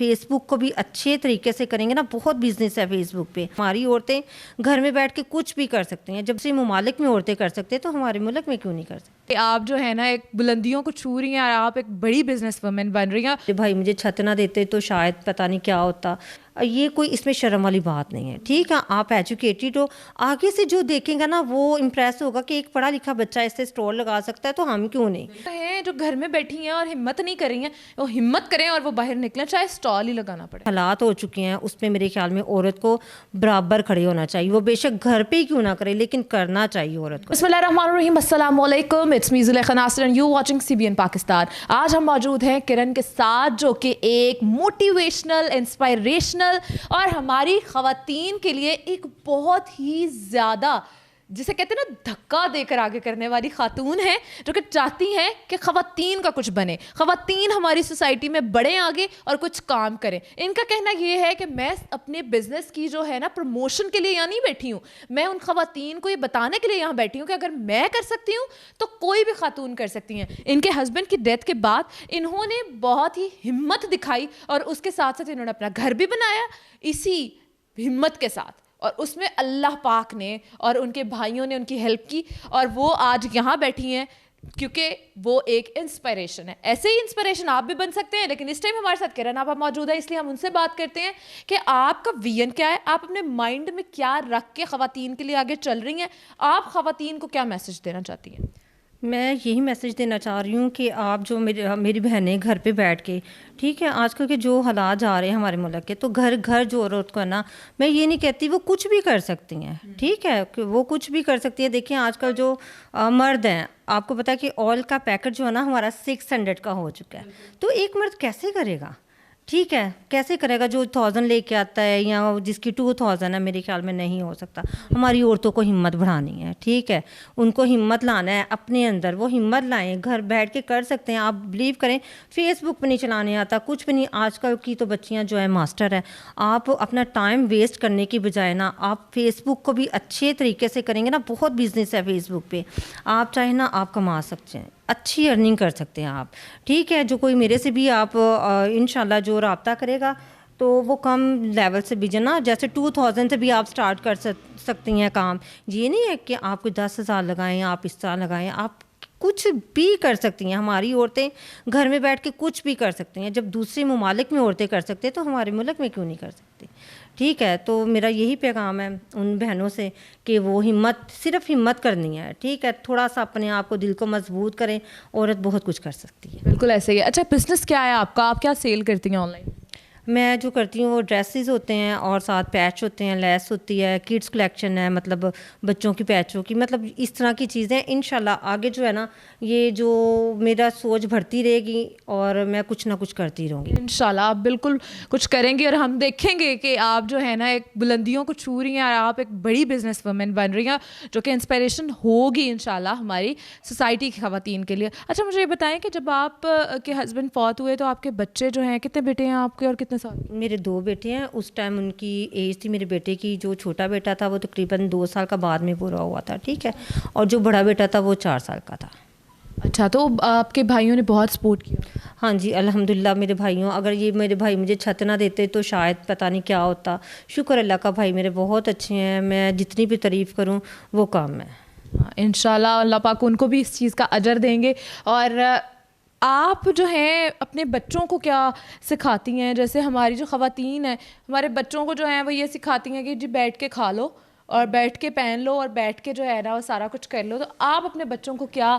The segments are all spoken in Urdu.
فیس بک کو بھی اچھے طریقے سے کریں گے نا, بہت بزنس ہے فیس بک پہ. ہماری عورتیں گھر میں بیٹھ کے کچھ بھی کر سکتی ہیں. جب سے ممالک میں عورتیں کر سکتے ہیں تو ہمارے ملک میں کیوں نہیں کر سکتے؟ آپ جو ہے نا ایک بلندیوں کو چھو رہی ہیں اور آپ ایک بڑی بزنس وومن بن رہی ہیں. بھائی مجھے چھت نہ دیتے تو شاید پتہ نہیں کیا ہوتا. یہ کوئی اس میں شرم والی بات نہیں ہے. ٹھیک ہے, آپ ایجوکیٹڈ ہو, آگے سے جو دیکھیں گا نا وہ امپریس ہوگا کہ ایک پڑھا لکھا بچہ اس سے اسٹور لگا سکتا ہے, تو ہم کیوں نہیں. ہیں جو گھر میں بیٹھی ہیں اور ہمت نہیں کر رہی ہیں, وہ ہمت کریں اور وہ باہر نکلیں, چاہے اسٹال ہی لگانا پڑے. حالات ہو چکے ہیں, اس میں میرے خیال میں عورت کو برابر کھڑے ہونا چاہیے. وہ بے شک گھر پہ ہی کیوں نہ کرے, لیکن کرنا چاہیے عورت کو. بسم اللہ الرحمن الرحیم. السلام علیکم, it's me Zulekha Nasir and you watching CBN Pakistan. آج ہم موجود ہیں کرن کے ساتھ, جو کہ ایک موٹیویشنل, انسپائریشنل اور ہماری خواتین کے لیے ایک بہت ہی زیادہ, جسے کہتے ہیں نا, دھکا دے کر آگے کرنے والی خاتون ہیں, جو کہ چاہتی ہیں کہ خواتین کا کچھ بنے, خواتین ہماری سوسائٹی میں بڑھیں آگے اور کچھ کام کریں. ان کا کہنا یہ ہے کہ میں اپنے بزنس کی جو ہے نا پروموشن کے لیے یہاں نہیں بیٹھی ہوں, میں ان خواتین کو یہ بتانے کے لیے یہاں بیٹھی ہوں کہ اگر میں کر سکتی ہوں تو کوئی بھی خاتون کر سکتی ہیں. ان کے ہسبینڈ کی ڈیتھ کے بعد انہوں نے بہت ہی ہمت دکھائی اور اس کے ساتھ ساتھ انہوں نے اپنا گھر بھی بنایا اسی ہمت کے ساتھ, اور اس میں اللہ پاک نے اور ان کے بھائیوں نے ان کی ہیلپ کی, اور وہ آج یہاں بیٹھی ہیں کیونکہ وہ ایک انسپائریشن ہے. ایسے ہی انسپائریشن آپ بھی بن سکتے ہیں. لیکن اس ٹائم ہمارے ساتھ کرن آپ موجود ہیں, اس لیے ہم ان سے بات کرتے ہیں کہ آپ کا ویژن کیا ہے, آپ اپنے مائنڈ میں کیا رکھ کے خواتین کے لیے آگے چل رہی ہیں, آپ خواتین کو کیا میسج دینا چاہتی ہیں؟ میں یہی میسج دینا چاہ رہی ہوں کہ آپ جو میری بہنیں گھر پہ بیٹھ کے, ٹھیک ہے, آج کل کے جو حالات جا رہے ہیں ہمارے ملک کے, تو گھر جو عورت کو نا, میں یہ نہیں کہتی وہ کچھ بھی کر سکتی ہیں. ٹھیک ہے, کہ وہ کچھ بھی کر سکتی ہیں. دیکھیں آج کل جو مرد ہیں, آپ کو پتہ ہے کہ آئل کا پیکٹ جو ہے نا ہمارا 600 کا ہو چکا ہے. تو ایک مرد کیسے کرے گا؟ ٹھیک ہے, کیسے کرے گا جو 1000 لے کے آتا ہے یا جس کی 2000 ہے؟ میرے خیال میں نہیں ہو سکتا. ہماری عورتوں کو ہمت بڑھانی ہے. ٹھیک ہے, ان کو ہمت لانا ہے اپنے اندر, وہ ہمت لائیں, گھر بیٹھ کے کر سکتے ہیں. آپ بلیو کریں, فیس بک پہ نہیں چلانے آتا, کچھ بھی نہیں. آج کل کی تو بچیاں جو ہے ماسٹر ہے. آپ اپنا ٹائم ویسٹ کرنے کی بجائے نا, آپ فیس بک کو بھی اچھے طریقے سے کریں گے نا, بہت بزنس ہے فیس بک پہ. آپ چاہیں نا آپ کما سکتے ہیں, اچھی ارننگ کر سکتے ہیں آپ. ٹھیک ہے, جو کوئی میرے سے بھی آپ انشاءاللہ جو رابطہ کرے گا تو وہ کم لیول سے بھی جنا, جیسے 2000 سے بھی آپ سٹارٹ کر سکتی ہیں کام. یہ نہیں ہے کہ آپ کو 10,000 لگائیں, آپ اس طرح لگائیں, آپ کچھ بھی کر سکتی ہیں. ہماری عورتیں گھر میں بیٹھ کے کچھ بھی کر سکتی ہیں. جب دوسرے ممالک میں عورتیں کر سکتے ہیں تو ہمارے ملک میں کیوں نہیں کر سکتی؟ ٹھیک ہے, تو میرا یہی پیغام ہے ان بہنوں سے کہ وہ صرف ہمت کرنی ہے. ٹھیک ہے, تھوڑا سا اپنے آپ کو, دل کو مضبوط کریں, عورت بہت کچھ کر سکتی ہے. بالکل ایسے ہی. اچھا, بزنس کیا ہے آپ کا, آپ کیا سیل کرتی ہیں آن لائن؟ میں جو کرتی ہوں وہ ڈریسز ہوتے ہیں اور ساتھ پیچ ہوتے ہیں, لیس ہوتی ہے, کڈس کلیکشن ہے, مطلب بچوں کی پیچوں کی, مطلب اس طرح کی چیزیں. انشاءاللہ آگے جو ہے نا, یہ جو میرا سوچ بڑھتی رہے گی اور میں کچھ نہ کچھ کرتی رہوں گی. انشاءاللہ آپ بالکل کچھ کریں گی اور ہم دیکھیں گے کہ آپ جو ہے نا ایک بلندیوں کو چھو رہی ہیں اور آپ ایک بڑی بزنس وومن بن رہی ہیں, جو کہ انسپائریشن ہوگی انشاءاللہ ہماری سوسائٹی کی خواتین کے لیے. اچھا, مجھے یہ بتائیں کہ جب آپ کے ہسبینڈ فوت ہوئے تو آپ کے بچے جو ہیں, کتنے بیٹے ہیں آپ کے اور کتنے سال؟ میرے 2 بیٹے ہیں. اس ٹائم ان کی ایج تھی, میرے بیٹے کی جو چھوٹا بیٹا تھا وہ تقریباً 2 سال کا بعد میں پورا ہوا تھا. ٹھیک ہے, اور جو بڑا بیٹا تھا وہ 4 سال کا تھا. اچھا, تو آپ کے بھائیوں نے بہت سپورٹ کیا؟ ہاں جی, الحمدللہ. میرے بھائیوں, اگر یہ میرے بھائی مجھے چھت نہ دیتے تو شاید پتہ نہیں کیا ہوتا. شکر اللہ کا, بھائی میرے بہت اچھے ہیں, میں جتنی بھی تعریف کروں وہ کم ہے. انشاءاللہ اللہ پاک ان کو بھی اس چیز کا اجر دیں گے. اور آپ جو ہیں اپنے بچوں کو کیا سکھاتی ہیں؟ جیسے ہماری جو خواتین ہیں, ہمارے بچوں کو جو ہیں وہ یہ سکھاتی ہیں کہ جی بیٹھ کے کھا لو اور بیٹھ کے پہن لو اور بیٹھ کے جو ہے نا وہ سارا کچھ کر لو. تو آپ اپنے بچوں کو کیا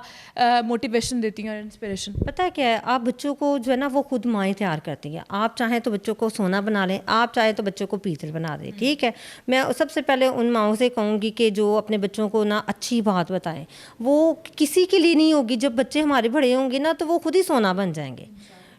موٹیویشن دیتی ہیں اور انسپریشن؟ پتہ ہے کیا ہے, آپ بچوں کو جو ہے نا وہ خود مائیں تیار کرتی ہیں. آپ چاہیں تو بچوں کو سونا بنا لیں, آپ چاہیں تو بچوں کو پیتل بنا دیں. ٹھیک ہے, میں سب سے پہلے ان ماؤں سے کہوں گی کہ جو اپنے بچوں کو نا اچھی بات بتائیں. وہ کسی کے لیے نہیں ہوگی. جب بچے ہمارے بڑے ہوں گے نا تو وہ خود ہی سونا بن جائیں گے.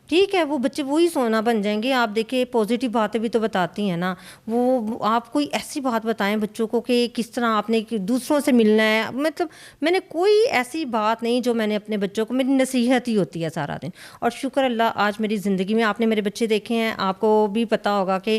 ٹھیک ہے, وہ بچے وہی سونا بن جائیں گے. آپ دیکھیں پازیٹیو باتیں بھی تو بتاتی ہیں نا. وہ آپ کوئی ایسی بات بتائیں بچوں کو کہ کس طرح آپ نے دوسروں سے ملنا ہے. مطلب میں نے کوئی ایسی بات نہیں جو میں نے اپنے بچوں کو, میری نصیحت ہی ہوتی ہے سارا دن. اور شکر اللہ آج میری زندگی میں آپ نے میرے بچے دیکھے ہیں, آپ کو بھی پتہ ہوگا کہ